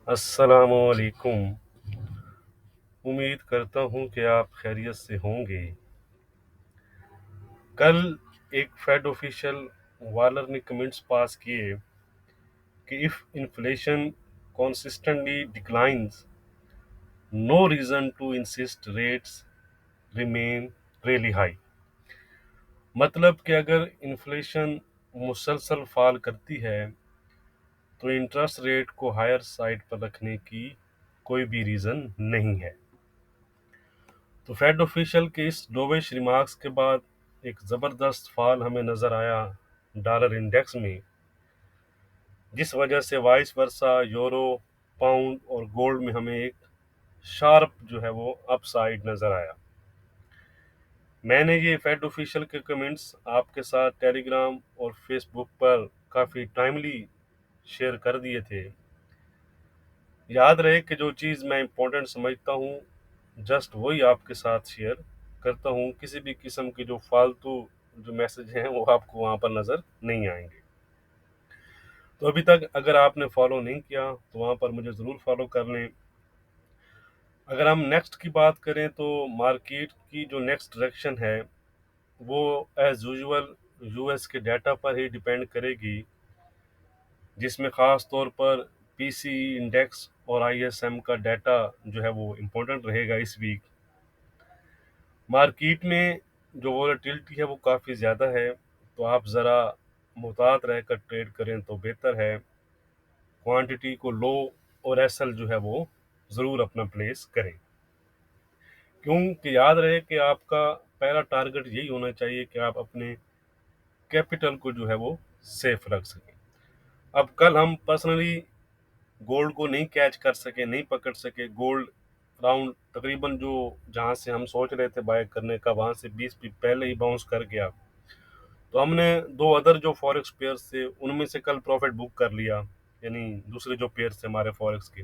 अस्सलामुअलैकुम। उम्मीद करता हूँ कि आप खैरियत से होंगे। कल एक फेड ऑफिशियल वालर ने कमेंट्स पास किए कि if inflation consistently declines, no reason to insist rates remain really high। मतलब कि अगर इन्फ्लेशन मुसलसल फॉल करती है तो इंटरेस्ट रेट को हायर साइड पर रखने की कोई भी रीज़न नहीं है। तो फेड ऑफिशियल के इस डोविश रिमार्क्स के बाद एक ज़बरदस्त फॉल हमें नज़र आया डॉलर इंडेक्स में, जिस वजह से वाइस वर्सा यूरो, पाउंड और गोल्ड में हमें एक शार्प जो है वो अपसाइड नज़र आया। मैंने ये फेड ऑफिशियल के कमेंट्स आपके साथ टेलीग्राम और फेसबुक पर काफ़ी टाइमली शेयर कर दिए थे। याद रहे कि जो चीज़ मैं इम्पोर्टेंट समझता हूँ जस्ट वही आपके साथ शेयर करता हूँ। किसी भी किस्म के जो फालतू जो मैसेज हैं वो आपको वहाँ पर नज़र नहीं आएंगे। तो अभी तक अगर आपने फॉलो नहीं किया तो वहाँ पर मुझे ज़रूर फॉलो कर लें। अगर हम नेक्स्ट की बात करें तो मार्केट की जो नेक्स्ट डायरेक्शन है वो एज़ यूजुअल यूएस के डाटा पर ही डिपेंड करेगी, जिसमें ख़ास तौर पर पीसीई इंडेक्स और आईएसएम का डाटा जो है वो इम्पोर्टेंट रहेगा इस वीक। मार्केट में जो वॉलेटिलिटी है वो काफ़ी ज़्यादा है, तो आप ज़रा मुहतात रहकर ट्रेड करें तो बेहतर है। क्वांटिटी को लो और एसएल जो है वो ज़रूर अपना प्लेस करें, क्योंकि याद रहे कि आपका पहला टारगेट यही होना चाहिए कि आप अपने कैपिटल को जो है वो सेफ रख सकें। अब कल हम पर्सनली गोल्ड को नहीं कैच कर सके, नहीं पकड़ सके। गोल्ड राउंड तकरीबन जो जहाँ से हम सोच रहे थे बाय करने का, वहाँ से 20 पिप पहले ही बाउंस कर गया। तो हमने दो अदर जो फॉरेक्स पेयर्स थे उनमें से कल प्रॉफिट बुक कर लिया, यानी दूसरे जो पेयर्स थे हमारे फॉरेक्स के।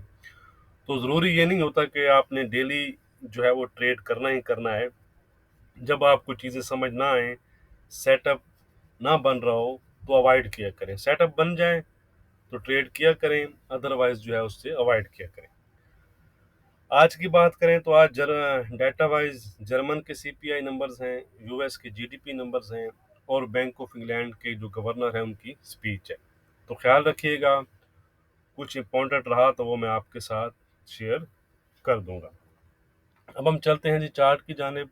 तो ज़रूरी ये नहीं होता कि आपने डेली जो है वो ट्रेड करना ही करना है। जब आपको चीज़ें समझ ना आए, सेटअप ना बन रहा हो तो अवॉइड किया करें। सेटअप बन जाए तो ट्रेड किया करें, अदरवाइज जो है उससे अवॉइड किया करें। आज की बात करें तो आज डाटा वाइज जर्मन के सीपीआई नंबर्स हैं, यूएस के जीडीपी नंबर्स हैं और बैंक ऑफ इंग्लैंड के जो गवर्नर हैं उनकी स्पीच है। तो ख्याल रखिएगा, कुछ इम्पोर्टेंट रहा तो वो मैं आपके साथ शेयर कर दूंगा। अब हम चलते हैं जी चार्ट की जानिब।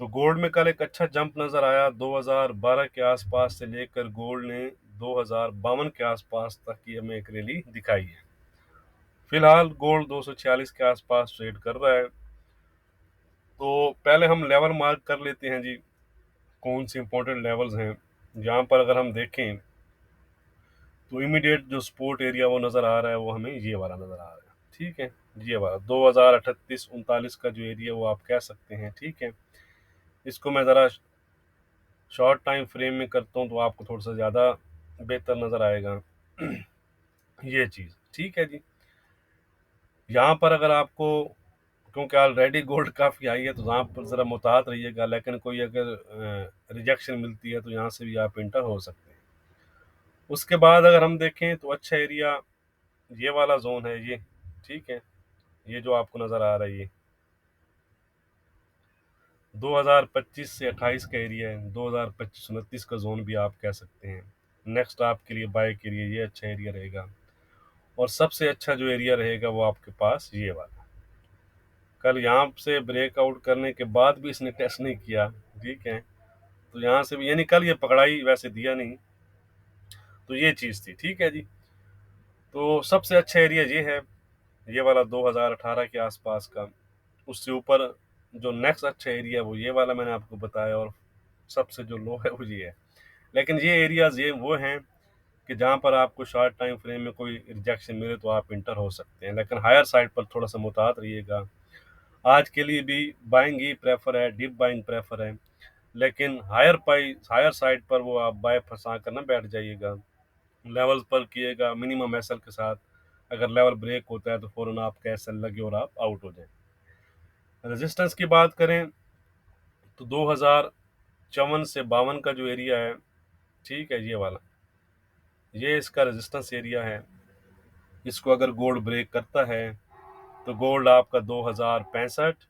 तो गोल्ड में कल एक अच्छा जंप नज़र आया। 2012 के आसपास से लेकर गोल्ड ने 2052 के आसपास तक की हमें एक रैली दिखाई है। फिलहाल गोल्ड 246 के आसपास ट्रेड कर रहा है। तो पहले हम लेवल मार्क कर लेते हैं जी, कौन से इंपॉर्टेंट लेवल्स हैं। जहाँ पर अगर हम देखें तो इमीडिएट जो सपोर्ट एरिया वो नज़र आ रहा है, वो हमें ये वाला नज़र आ रहा है। ठीक है, ये वाला 2038-39 का जो एरिया वो आप कह सकते हैं। ठीक है, इसको मैं ज़रा शॉर्ट टाइम फ्रेम में करता हूँ तो आपको थोड़ा सा ज़्यादा बेहतर नज़र आएगा ये चीज़। ठीक है जी, यहाँ पर अगर आपको, क्योंकि ऑलरेडी गोल्ड काफ़ी हाई है तो यहाँ पर ज़रा मुहतात रहिएगा, लेकिन कोई अगर रिजेक्शन मिलती है तो यहाँ से भी आप इंटर हो सकते हैं। उसके बाद अगर हम देखें तो अच्छा एरिया ये वाला जोन है ये। ठीक है, ये जो आपको नज़र आ रहा है ये 2025 से 28 का एरिया है। 2025-29 का जोन भी आप कह सकते हैं। नेक्स्ट आपके लिए बाय के लिए ये अच्छा एरिया रहेगा, और सबसे अच्छा जो एरिया रहेगा वो आपके पास ये वाला। कल यहाँ से ब्रेकआउट करने के बाद भी इसने टेस्ट नहीं किया। ठीक है, तो यहाँ से भी, यानी कल ये पकड़ाई वैसे दिया नहीं, तो ये चीज़ थी। ठीक है जी, तो सबसे अच्छा एरिया ये है, ये वाला 2018 के आसपास का। उससे ऊपर जो नेक्स्ट अच्छा एरिया वो ये वाला मैंने आपको बताया, और सबसे जो लो है वो ये है। लेकिन ये एरियाज ये वो हैं कि जहाँ पर आपको शॉर्ट टाइम फ्रेम में कोई रिजेक्शन मिले तो आप इंटर हो सकते हैं, लेकिन हायर साइड पर थोड़ा सा मुहतात रहिएगा। आज के लिए भी बाइंग ही प्रेफर है, डीप बाइंग प्रेफर है, लेकिन हायर साइड पर वो आप बाय फंसा कर ना बैठ जाइएगा। लेवल्स पर किएगा मिनिमम एसएल के साथ। अगर लेवल ब्रेक होता है तो फ़ौरन आपका एसएल लगे और आप आउट हो जाएं। रेजिस्टेंस की बात करें तो 2054 से 52 का जो एरिया है, ठीक है, ये वाला, ये इसका रेजिस्टेंस एरिया है। इसको अगर गोल्ड ब्रेक करता है तो गोल्ड आपका 2065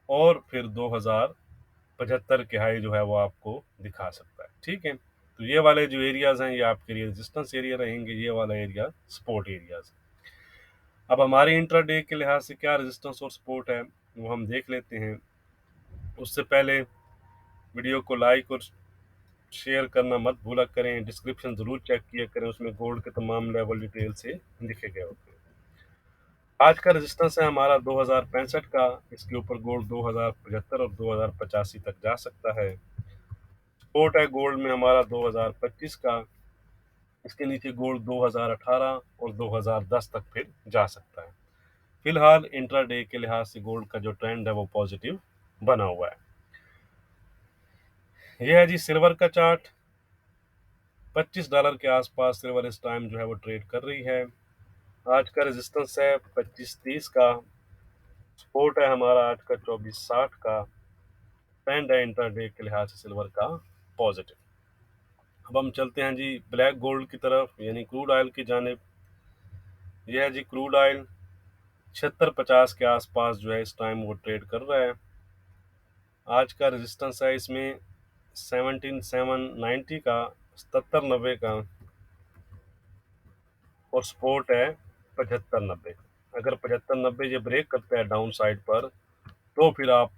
और फिर 2075 के हाई जो है वो आपको दिखा सकता है। ठीक है, तो ये वाले जो एरियाज हैं ये आपके लिए रेजिस्टेंस एरिया रहेंगे, ये वाला एरिया सपोर्ट एरियाज। अब हमारे इंट्राडे के लिहाज से क्या रेजिस्टेंस और सपोर्ट है वो हम देख लेते हैं। उससे पहले वीडियो को लाइक और शेयर करना मत भूला करें, डिस्क्रिप्शन जरूर चेक किया करें, उसमें गोल्ड के तमाम लेवल डिटेल से लिखे गए होते हैं। आज का रेजिस्टेंस है हमारा 2065 का, इसके ऊपर गोल्ड 2075 और 2085 तक जा सकता है। सपोर्ट है गोल्ड में हमारा 2025 का, इसके नीचे गोल्ड 2018 और 2010 तक फिर जा सकता है। फिलहाल इंट्राडे के लिहाज से गोल्ड का जो ट्रेंड है वो पॉजिटिव बना हुआ है। यह है जी सिल्वर का चार्ट। $25 के आसपास सिल्वर इस टाइम जो है वो ट्रेड कर रही है। आज का रेजिस्टेंस है 2530 का, सपोर्ट है हमारा आज का 2460 का, ट्रेंड है इंट्राडे के लिहाज से सिल्वर का पॉजिटिव। अब हम चलते हैं जी ब्लैक गोल्ड की तरफ, यानी क्रूड ऑयल की जानिब। यह है जी क्रूड ऑयल 7650 के आसपास जो है इस टाइम वो ट्रेड कर रहा है। आज का रेजिस्टेंस है इसमें 17790 का, 7790 का, और सपोर्ट है 7590। अगर 7590 ये ब्रेक करता है डाउन साइड पर तो फिर आप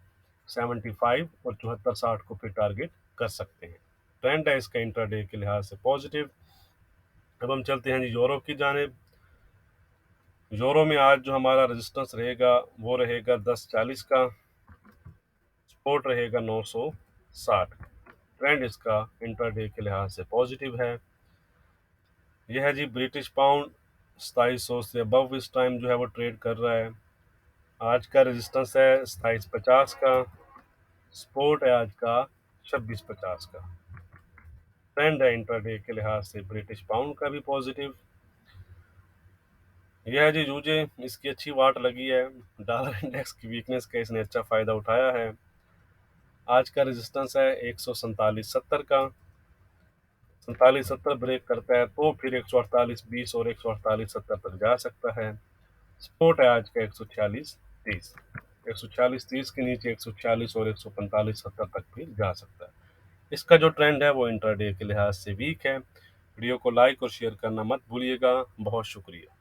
75 और 7460 को फिर टारगेट कर सकते हैं। ट्रेंड है इसका इंट्राडे के लिहाज से पॉजिटिव। अब हम चलते हैं जी यूरो की जानिब। यूरो में आज जो हमारा रेजिस्टेंस रहेगा वो रहेगा 1040 का, सपोर्ट रहेगा 960। ट्रेंड इसका इंट्राडे के लिहाज से पॉजिटिव है। यह है जी ब्रिटिश पाउंड 2700 से अबव इस टाइम जो है वो ट्रेड कर रहा है। आज का रेजिस्टेंस है 2750 का, सपोर्ट है आज का 2650 का। ट्रेंड है इंट्राडे के लिहाज से ब्रिटिश पाउंड का भी पॉजिटिव। यह है जी यूजे, इसकी अच्छी वाट लगी है, डॉलर इंडेक्स की वीकनेस का इसने अच्छा फायदा उठाया है। आज का रेजिस्टेंस है 147.70 का, 47.70 ब्रेक करता है तो फिर 148.20 और 148.70 तक जा सकता है। सपोर्ट है आज का 146.30, 146.30 के नीचे 146 और 145.70 तक भी जा सकता है। इसका जो ट्रेंड है वो इंट्राडे के लिहाज से वीक है। वीडियो को लाइक और शेयर करना मत भूलिएगा। बहुत शुक्रिया।